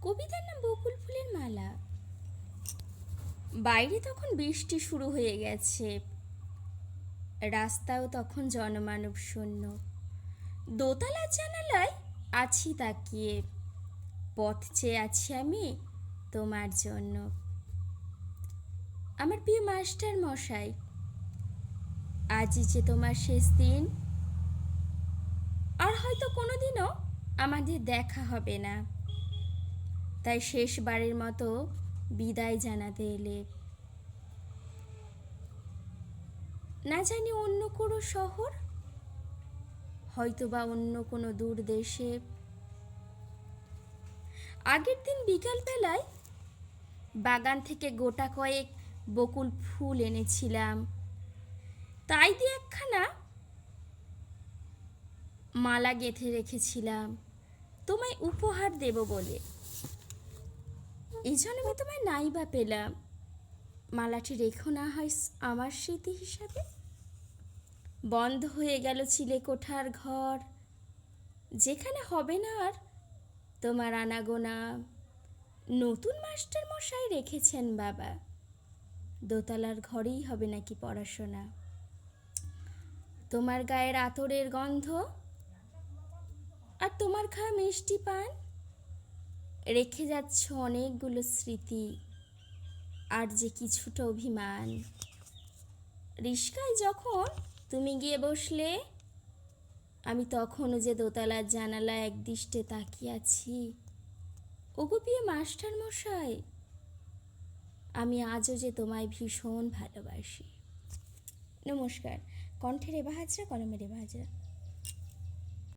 কবিতার নাম বকুল ফুলের মালা। বাইরে তখন বৃষ্টি শুরু হয়ে গেছে, রাস্তাও তখন জনমানব শূন্য। দোতলার জানালায় আছি তাকিয়ে, পথ চেয়ে আছি আমি তোমার জন্য। আমার প্রিয় মাস্টার মশাই, আজই যে তোমার শেষ দিন, আর হয়তো কোনোদিনও আমাদের দেখা হবে না, তাই শেষবারের মতো বিদায় জানাতে এলে। না জানি অন্য কোনো শহর, হয়তোবা অন্য কোনো দূর দেশে। আগের দিন বিকালবেলায় বাগান থেকে গোটা কয়েক বকুল ফুল এনেছিলাম, তাই দিয়ে একখানা মালা গেঁথে রেখেছিলাম তোমায় উপহার দেব বলে। এই জন্যে তোমায় নাই বা পেলাম, মালাটি রেখো না হয় আমার স্মৃতি হিসাবে। বন্ধ হয়ে গেল চিলে কোঠার ঘর, যেখানে হবে না আর তোমার আনাগোনা। নতুন মাস্টার মশাই রেখেছেন বাবা, দোতলার ঘরেই হবে নাকি পড়াশোনা। তোমার গায়ের আতরের গন্ধ আর তোমার খাওয়া মিষ্টি পান রেখে যাচ্ছ অনেকগুলো স্মৃতি, আর যে কিছুটা অভিমান। রিস্কায় যখন তুমি গিয়ে বসলে, আমি তখনও যে দোতলার জানালা একদৃষ্টে তাকিয়ে আছি। ওগো প্রিয় মাস্টার মশাই, আমি আজও যে তোমায় ভীষণ ভালোবাসি। নমস্কার। কণ্ঠে রেবা হাজরা, কলমে রেবা হাজরা।